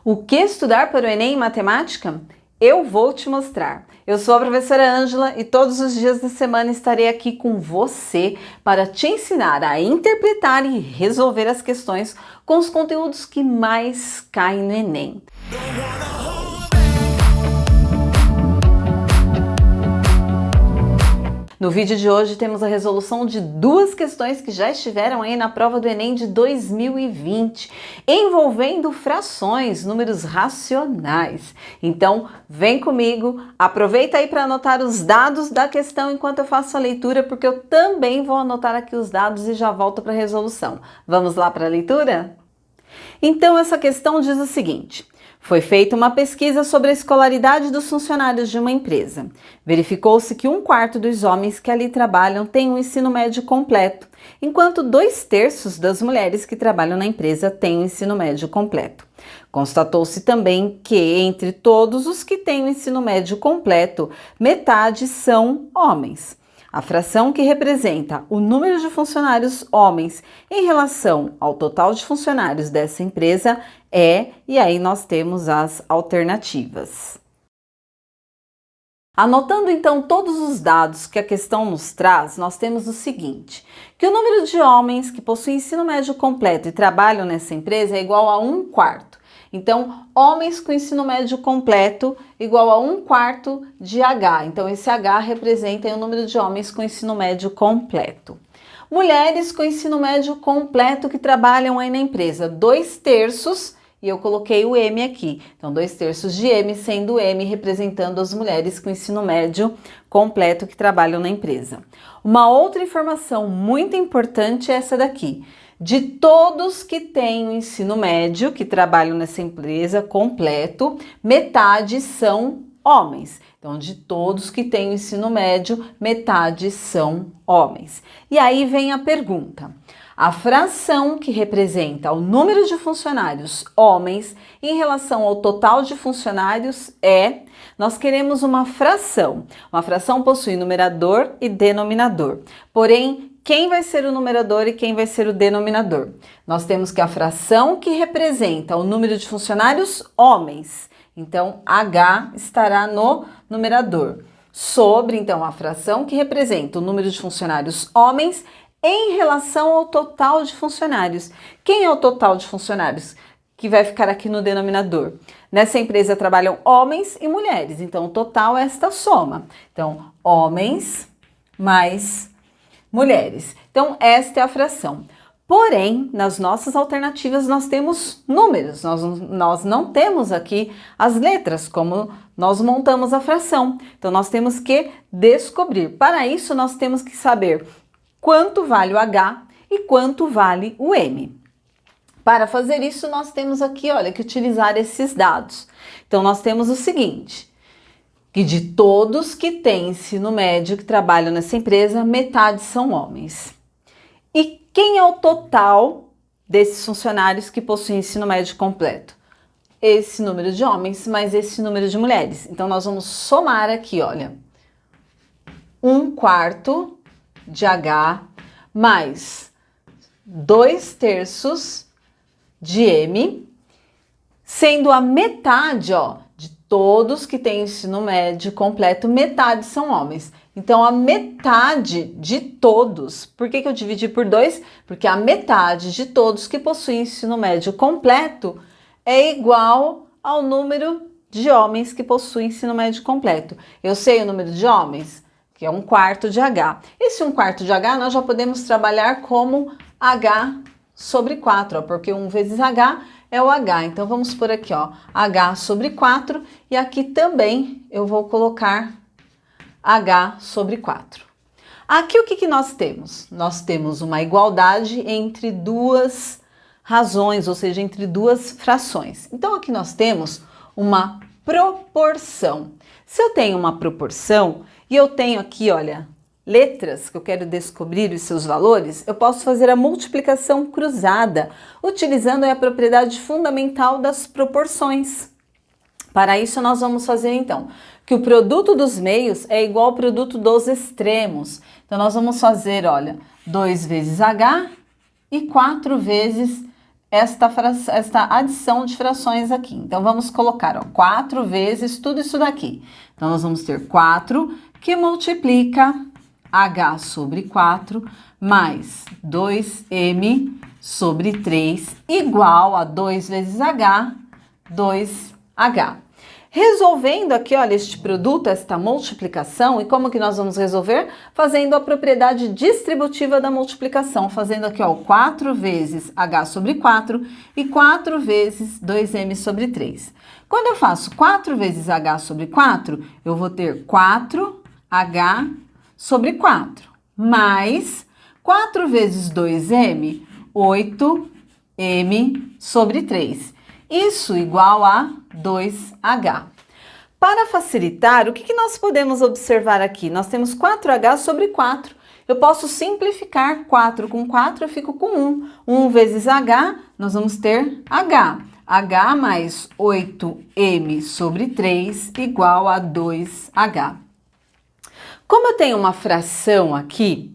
O que estudar para o Enem em Matemática? Eu vou te mostrar. Eu sou a professora Ângela e todos os dias da semana estarei aqui com você para te ensinar a interpretar e resolver as questões com os conteúdos que mais caem no Enem. No vídeo de hoje temos a resolução de duas questões que já estiveram aí na prova do Enem de 2020, envolvendo frações, números racionais. Então, vem comigo, aproveita aí para anotar os dados da questão enquanto eu faço a leitura, porque eu também vou anotar aqui os dados e já volto para a resolução. Vamos lá para a leitura? Então, essa questão diz o seguinte: foi feita uma pesquisa sobre a escolaridade dos funcionários de uma empresa. Verificou-se que 1/4 dos homens que ali trabalham têm um ensino médio completo, enquanto 2/3 das mulheres que trabalham na empresa têm um ensino médio completo. Constatou-se também que, entre todos os que têm o ensino médio completo, metade são homens. A fração que representa o número de funcionários homens em relação ao total de funcionários dessa empresa é, e aí nós temos as alternativas. Anotando então todos os dados que a questão nos traz, nós temos o seguinte: que o número de homens que possuem ensino médio completo e trabalham nessa empresa é igual a 1/4. Então, homens com ensino médio completo igual a 1/4 de H. Então, esse H representa o número de homens com ensino médio completo. Mulheres com ensino médio completo que trabalham aí na empresa, 2/3, e eu coloquei o M aqui. Então, 2/3 de M, sendo M representando as mulheres com ensino médio completo que trabalham na empresa. Uma outra informação muito importante é essa daqui: de todos que têm o ensino médio, que trabalham nessa empresa completo, metade são homens. Então, de todos que têm o ensino médio, metade são homens. E aí vem a pergunta: a fração que representa o número de funcionários homens em relação ao total de funcionários é... Nós queremos uma fração. Uma fração possui numerador e denominador. Porém, quem vai ser o numerador e quem vai ser o denominador? Nós temos que a fração que representa o número de funcionários homens, então H estará no numerador, sobre então a fração que representa o número de funcionários homens em relação ao total de funcionários. Quem é o total de funcionários? Que vai ficar aqui no denominador. Nessa empresa trabalham homens e mulheres, então o total é esta soma. Então, homens mais mulheres. Então, esta é a fração. Porém, nas nossas alternativas nós temos números, nós não temos aqui as letras, como nós montamos a fração. Então, nós temos que descobrir. Para isso, nós temos que saber quanto vale o H e quanto vale o M. Para fazer isso, nós temos aqui, olha, que utilizar esses dados. Então, nós temos o seguinte: que de todos que têm ensino médio que trabalham nessa empresa, metade são homens. E quem é o total desses funcionários que possuem ensino médio completo? Esse número de homens mais esse número de mulheres. Então, nós vamos somar aqui, olha, 1/4 de H mais 2/3 de M, sendo a metade, ó, de todos que têm ensino médio completo, metade são homens. Então, a metade de todos, por que eu dividi por 2? Porque a metade de todos que possuem ensino médio completo é igual ao número de homens que possuem ensino médio completo. Eu sei o número de homens, que é 1/4 de H. Esse 1/4 de H nós já podemos trabalhar como H sobre 4, ó, porque 1 vezes H é o H. Então, vamos por aqui, ó, H sobre 4, e aqui também eu vou colocar H sobre 4. Aqui o que nós temos? Nós temos uma igualdade entre duas razões, ou seja, entre duas frações. Então, aqui nós temos uma proporção. Se eu tenho uma proporção e eu tenho aqui, olha, letras que eu quero descobrir os seus valores, eu posso fazer a multiplicação cruzada, utilizando a propriedade fundamental das proporções. Para isso, nós vamos fazer, então, que o produto dos meios é igual ao produto dos extremos. Então, nós vamos fazer, olha, 2 vezes H e 4 vezes esta adição de frações aqui. Então, vamos colocar, ó, 4 vezes tudo isso daqui. Então, nós vamos ter 4 que multiplica H sobre 4 mais 2M sobre 3 igual a 2 vezes H, 2H. Resolvendo aqui, olha, este produto, esta multiplicação, e como que nós vamos resolver? Fazendo a propriedade distributiva da multiplicação, fazendo aqui, ó, 4 vezes H sobre 4 e 4 vezes 2M sobre 3. Quando eu faço 4 vezes H sobre 4, eu vou ter 4H sobre 4, mais 4 vezes 2M, 8M sobre 3. Isso igual a 2H. Para facilitar, o que nós podemos observar aqui? Nós temos 4H sobre 4. Eu posso simplificar 4 com 4, eu fico com 1. 1 vezes H, nós vamos ter H. H mais 8M sobre 3 igual a 2H. Como eu tenho uma fração aqui,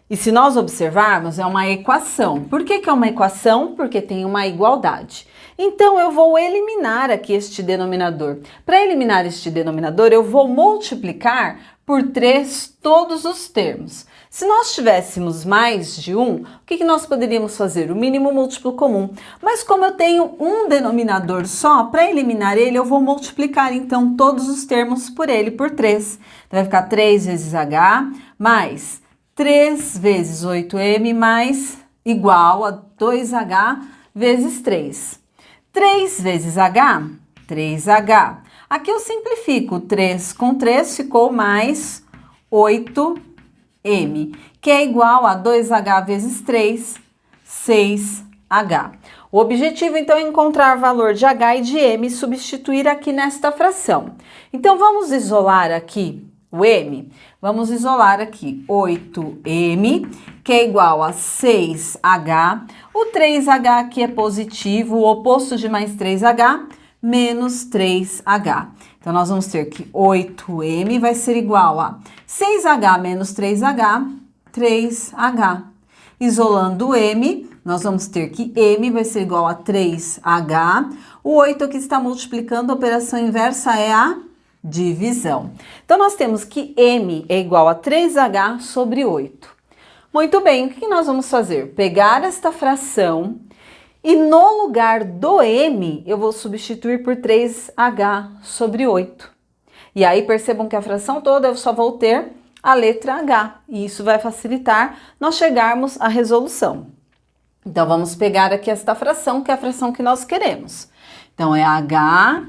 e se nós observarmos, é uma equação. Por que é uma equação? Porque tem uma igualdade. Então, eu vou eliminar aqui este denominador. Para eliminar este denominador, eu vou multiplicar por 3 todos os termos. Se nós tivéssemos mais de 1, o que nós poderíamos fazer? O mínimo múltiplo comum. Mas como eu tenho um denominador só, para eliminar ele, eu vou multiplicar, então, todos os termos por ele, por 3. Então, vai ficar 3 vezes H, mais 3 vezes 8M, mais igual a 2H vezes 3. 3 vezes H, 3H. Aqui eu simplifico, 3 com 3 ficou mais 8M, que é igual a 2H vezes 3, 6H. O objetivo, então, é encontrar o valor de H e de M e substituir aqui nesta fração. Então, vamos isolar aqui o M. Vamos isolar aqui 8M, que é igual a 6H. O 3H aqui é positivo, o oposto de mais 3H, menos 3H. Então, nós vamos ter que 8M vai ser igual a 6H menos 3H, 3H. Isolando o M, nós vamos ter que M vai ser igual a 3H. O 8 aqui está multiplicando, a operação inversa é a divisão. Então, nós temos que M é igual a 3H sobre 8. Muito bem, o que nós vamos fazer? Pegar esta fração e no lugar do M, eu vou substituir por 3H sobre 8. E aí, percebam que a fração toda eu só vou ter a letra H. E isso vai facilitar nós chegarmos à resolução. Então, vamos pegar aqui esta fração, que é a fração que nós queremos. Então, é H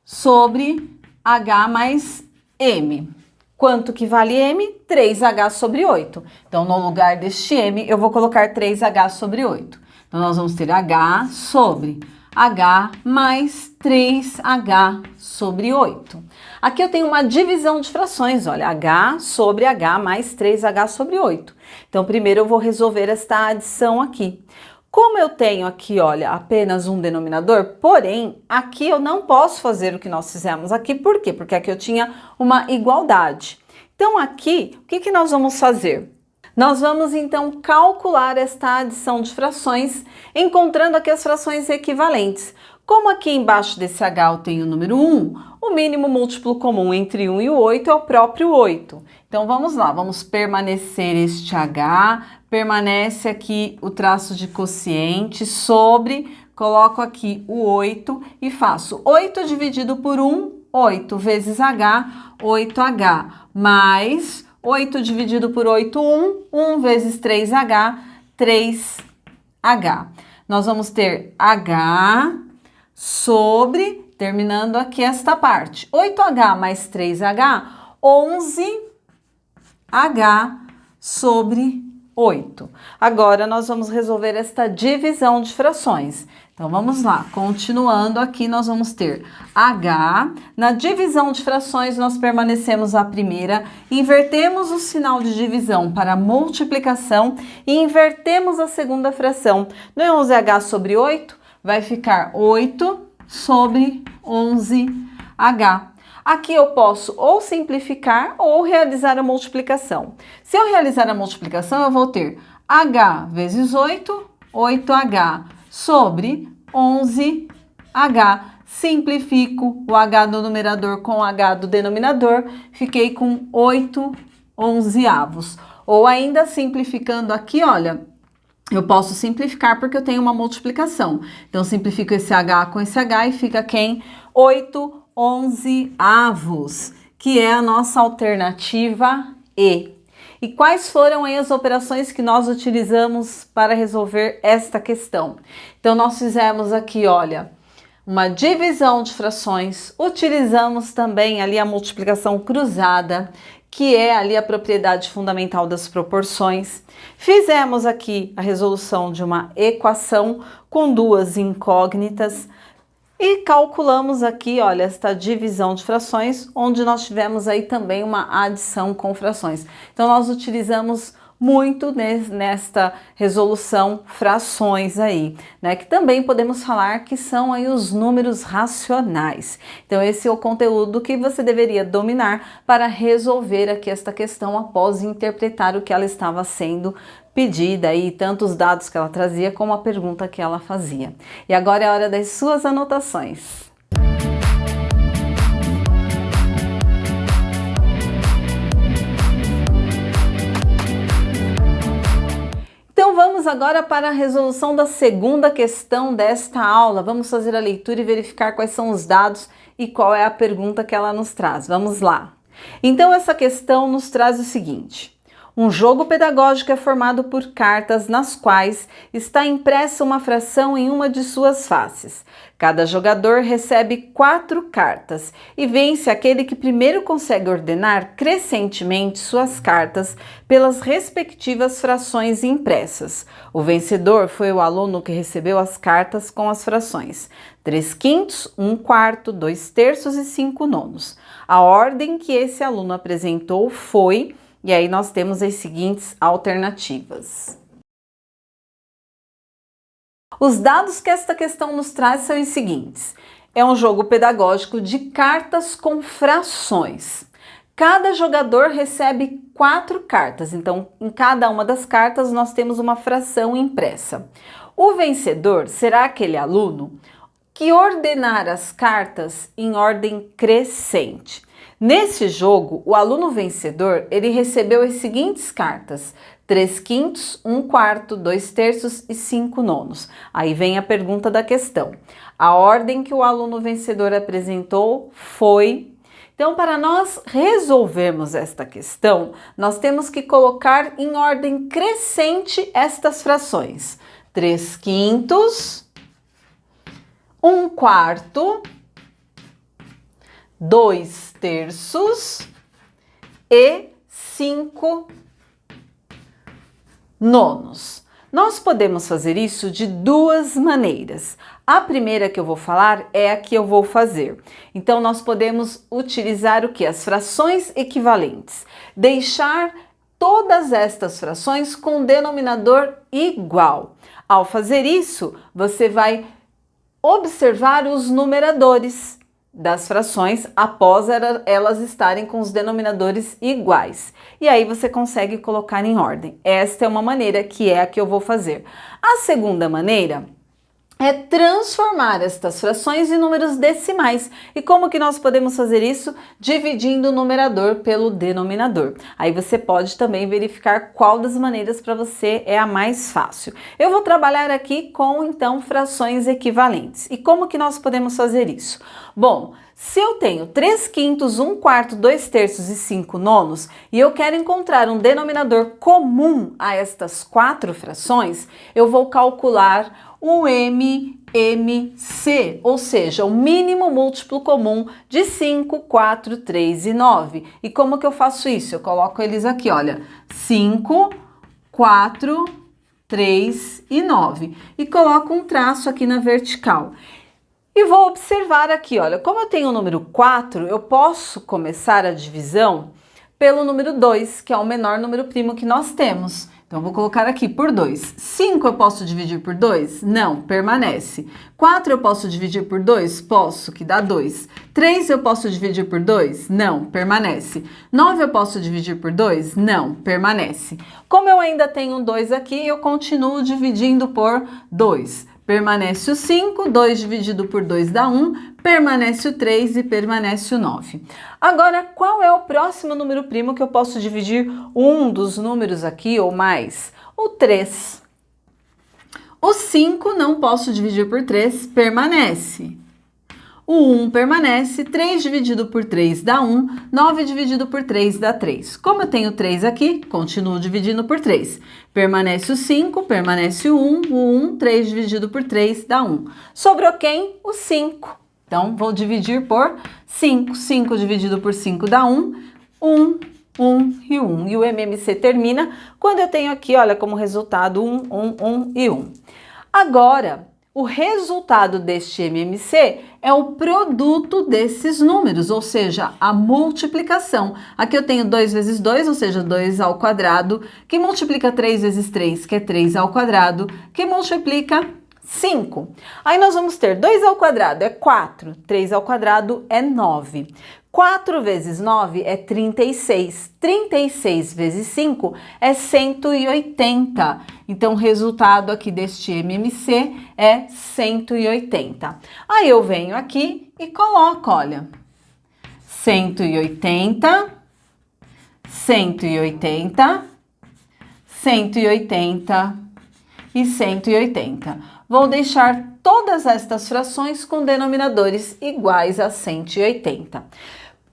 sobre H mais M. Quanto que vale M? 3H sobre 8. Então, no lugar deste M, eu vou colocar 3H sobre 8. Então, nós vamos ter H sobre H mais 3H sobre 8. Aqui eu tenho uma divisão de frações, olha, H sobre H mais 3H sobre 8. Então, primeiro eu vou resolver esta adição aqui. Como eu tenho aqui, olha, apenas um denominador, porém, aqui eu não posso fazer o que nós fizemos aqui. Por quê? Porque aqui eu tinha uma igualdade. Então, aqui, o que nós vamos fazer? Nós vamos, então, calcular esta adição de frações, encontrando aqui as frações equivalentes. Como aqui embaixo desse H eu tenho o número 1, o mínimo múltiplo comum entre 1 e o 8 é o próprio 8. Então, vamos lá, vamos permanecer este H, permanece aqui o traço de quociente sobre, coloco aqui o 8 e faço 8 dividido por 1, 8 vezes H, 8H, mais 8 dividido por 8, 1 vezes 3H, 3H. Nós vamos ter H sobre, terminando aqui esta parte, 8H mais 3H, 11H sobre 8. Agora, nós vamos resolver esta divisão de frações. Então, vamos lá. Continuando aqui, nós vamos ter H. Na divisão de frações, nós permanecemos a primeira, invertemos o sinal de divisão para multiplicação e invertemos a segunda fração. No 11H sobre 8, vai ficar 8 sobre 11H. Aqui eu posso ou simplificar ou realizar a multiplicação. Se eu realizar a multiplicação, eu vou ter H vezes 8, 8H sobre 11H. Simplifico o H do numerador com o H do denominador, fiquei com 8/11. Ou ainda simplificando aqui, olha, eu posso simplificar porque eu tenho uma multiplicação. Então, simplifico esse H com esse H e fica quem? 8/11, que é a nossa alternativa E. E quais foram aí as operações que nós utilizamos para resolver esta questão? Então, nós fizemos aqui, olha, uma divisão de frações, utilizamos também ali a multiplicação cruzada, que é ali a propriedade fundamental das proporções. Fizemos aqui a resolução de uma equação com duas incógnitas e calculamos aqui, olha, esta divisão de frações, onde nós tivemos aí também uma adição com frações. Então, nós utilizamos muito nesta resolução frações aí, né? Que também podemos falar que são aí os números racionais. Então, esse é o conteúdo que você deveria dominar para resolver aqui esta questão após interpretar o que ela estava sendo pedida e tanto os dados que ela trazia como a pergunta que ela fazia. E agora é a hora das suas anotações. Então vamos agora para a resolução da segunda questão desta aula. Vamos fazer a leitura e verificar quais são os dados e qual é a pergunta que ela nos traz. Vamos lá. Então essa questão nos traz o seguinte: um jogo pedagógico é formado por cartas nas quais está impressa uma fração em uma de suas faces. Cada jogador recebe 4 cartas e vence aquele que primeiro consegue ordenar crescentemente suas cartas pelas respectivas frações impressas. O vencedor foi o aluno que recebeu as cartas com as frações 3/5, 1/4, 2/3 e 5/9. A ordem que esse aluno apresentou foi... E aí nós temos as seguintes alternativas. Os dados que esta questão nos traz são os seguintes. É um jogo pedagógico de cartas com frações. Cada jogador recebe 4 cartas, então em cada uma das cartas nós temos uma fração impressa. O vencedor será aquele aluno que ordenar as cartas em ordem crescente. Nesse jogo, o aluno vencedor, ele recebeu as seguintes cartas: 3/5, 1/4, 2/3 e 5/9. Aí vem a pergunta da questão. A ordem que o aluno vencedor apresentou foi... Então, para nós resolvermos esta questão, nós temos que colocar em ordem crescente estas frações: 3/5, 1/4, 2/3 e 5/9. Nós podemos fazer isso de duas maneiras. A primeira que eu vou falar é a que eu vou fazer. Então, nós podemos utilizar o que? As frações equivalentes. Deixar todas estas frações com denominador igual. Ao fazer isso, você vai observar os numeradores das frações após elas estarem com os denominadores iguais. E aí você consegue colocar em ordem. Esta é uma maneira que é a que eu vou fazer. A segunda maneira é transformar estas frações em números decimais. E como que nós podemos fazer isso? Dividindo o numerador pelo denominador. Aí você pode também verificar qual das maneiras para você é a mais fácil. Eu vou trabalhar aqui com, então, frações equivalentes. E como que nós podemos fazer isso? Bom, se eu tenho 3/5, 1/4, 2/3 e 5/9 e eu quero encontrar um denominador comum a estas 4 frações, eu vou calcular o MMC, ou seja, o mínimo múltiplo comum de 5, 4, 3 e 9. E como que eu faço isso? Eu coloco eles aqui, olha, 5, 4, 3 e 9. E coloco um traço aqui na vertical. E vou observar aqui, olha, como eu tenho o número 4, eu posso começar a divisão pelo número 2, que é o menor número primo que nós temos. Então, eu vou colocar aqui por 2. 5 eu posso dividir por 2? Não, permanece. 4 eu posso dividir por 2? Posso, que dá 2. 3 eu posso dividir por 2? Não, permanece. 9 eu posso dividir por 2? Não, permanece. Como eu ainda tenho 2 aqui, eu continuo dividindo por 2. permanece o 5, 2 dividido por 2 dá 1, permanece o 3 e permanece o 9. Agora, qual é o próximo número primo que eu posso dividir um dos números aqui ou mais? O 3. O 5 não posso dividir por 3, permanece. O 1 permanece, 3 dividido por 3 dá 1, 9 dividido por 3 dá 3. Como eu tenho 3 aqui, continuo dividindo por 3. Permanece o 5, permanece o 1, 3 dividido por 3 dá 1. Sobrou quem? O 5. Então, vou dividir por 5. 5 dividido por 5 dá 1, 1, 1 e 1. E o MMC termina quando eu tenho aqui, olha, como resultado 1, 1, 1 e 1. Agora, o resultado deste MMC é o produto desses números, ou seja, a multiplicação. Aqui eu tenho 2 vezes 2, ou seja, 2 ao quadrado, que multiplica 3 vezes 3, que é 3 ao quadrado, que multiplica 5. Aí nós vamos ter 2 ao quadrado é 4, 3 ao quadrado é 9. 4 vezes 9 é 36. 36 vezes 5 é 180. Então, o resultado aqui deste MMC é 180. Aí eu venho aqui e coloco, olha, 180, 180, 180 e 180. Vou deixar todas estas frações com denominadores iguais a 180.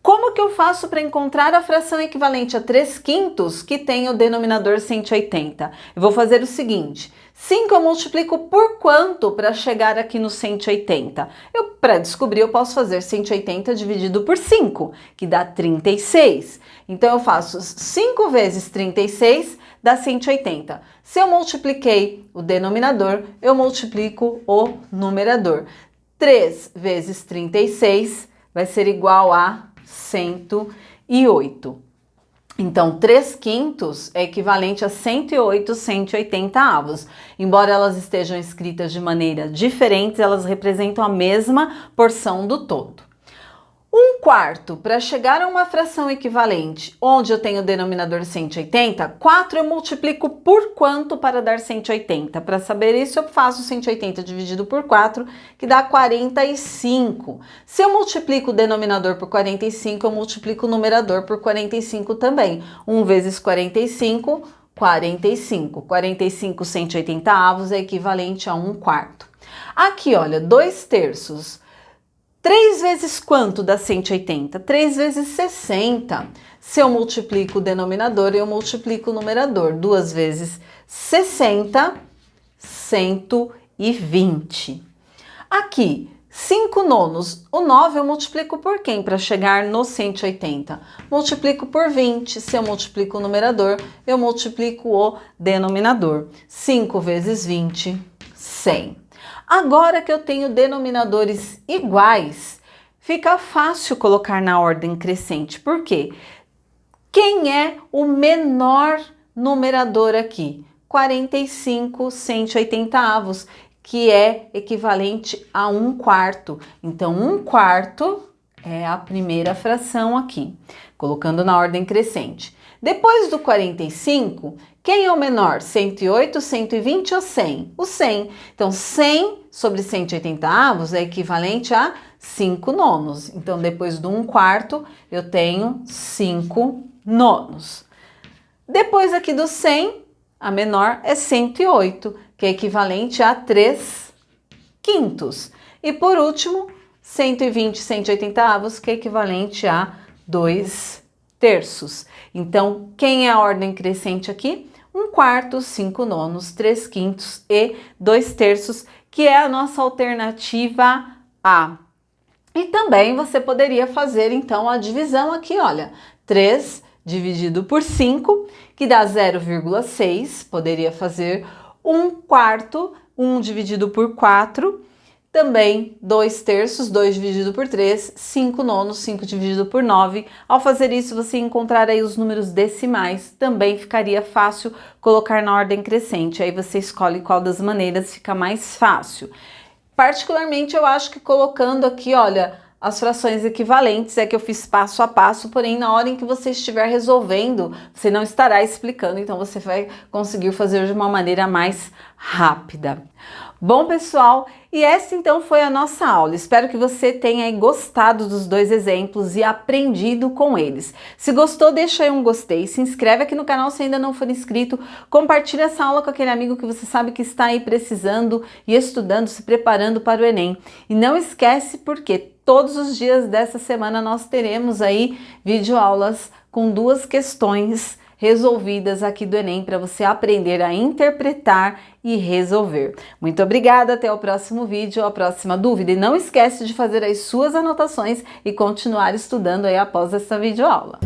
Como que eu faço para encontrar a fração equivalente a 3/5 que tem o denominador 180? Eu vou fazer o seguinte, 5 eu multiplico por quanto para chegar aqui no 180? Para descobrir, eu posso fazer 180 dividido por 5, que dá 36. Então, eu faço 5 vezes 36, dá 180. Se eu multipliquei o denominador, eu multiplico o numerador. 3 vezes 36 vai ser igual a 108. Então, 3/5 é equivalente a 108 180avos. Embora elas estejam escritas de maneira diferente, elas representam a mesma porção do todo. 1/4, para chegar a uma fração equivalente, onde eu tenho o denominador 180, 4 eu multiplico por quanto para dar 180? Para saber isso, eu faço 180 dividido por 4, que dá 45. Se eu multiplico o denominador por 45, eu multiplico o numerador por 45 também. 1 vezes 45, 45. 45 180avos é equivalente a 1/4. Aqui, olha, 2/3. 3 vezes quanto dá 180? 3 vezes 60. Se eu multiplico o denominador, eu multiplico o numerador. 2 vezes 60, 120. Aqui, 5 nonos. O 9 eu multiplico por quem para chegar no 180? Multiplico por 20. Se eu multiplico o numerador, eu multiplico o denominador. 5 vezes 20, 100. Agora que eu tenho denominadores iguais, fica fácil colocar na ordem crescente. Por quê? Quem é o menor numerador aqui? 45 180avos, que é equivalente a 1/4. Então, 1/4 é a primeira fração aqui, colocando na ordem crescente. Depois do 45, quem é o menor? 108, 120 ou 100? O 100. Então, 100 sobre 180avos é equivalente a 5 nonos. Então, depois do 1/4, eu tenho 5 nonos. Depois aqui do 100, a menor é 108, que é equivalente a 3/5. E por último, 120, 180avos, que é equivalente a 2/3. Então, quem é a ordem crescente aqui? 1/4, 5 nonos, 3/5 e 2/3, que é a nossa alternativa A. E também você poderia fazer, então, a divisão aqui, olha, 3 dividido por 5, que dá 0,6, poderia fazer 1/4, 1 dividido por 4, também 2/3, 2 dividido por 3, 5 nonos, 5 dividido por 9. Ao fazer isso, você encontrar aí os números decimais, também ficaria fácil colocar na ordem crescente. Aí você escolhe qual das maneiras fica mais fácil. Particularmente, eu acho que colocando aqui, olha, as frações equivalentes é que eu fiz passo a passo, porém na hora em que você estiver resolvendo, você não estará explicando, então você vai conseguir fazer de uma maneira mais rápida. Bom, pessoal, e essa então foi a nossa aula. Espero que você tenha aí gostado dos dois exemplos e aprendido com eles. Se gostou, deixa aí um gostei, se inscreve aqui no canal se ainda não for inscrito, compartilha essa aula com aquele amigo que você sabe que está aí precisando e estudando, se preparando para o Enem. E não esquece porque todos os dias dessa semana nós teremos aí videoaulas com 2 questões resolvidas aqui do Enem para você aprender a interpretar e resolver. Muito obrigada, até o próximo vídeo, a próxima dúvida. E não esquece de fazer as suas anotações e continuar estudando aí após essa videoaula.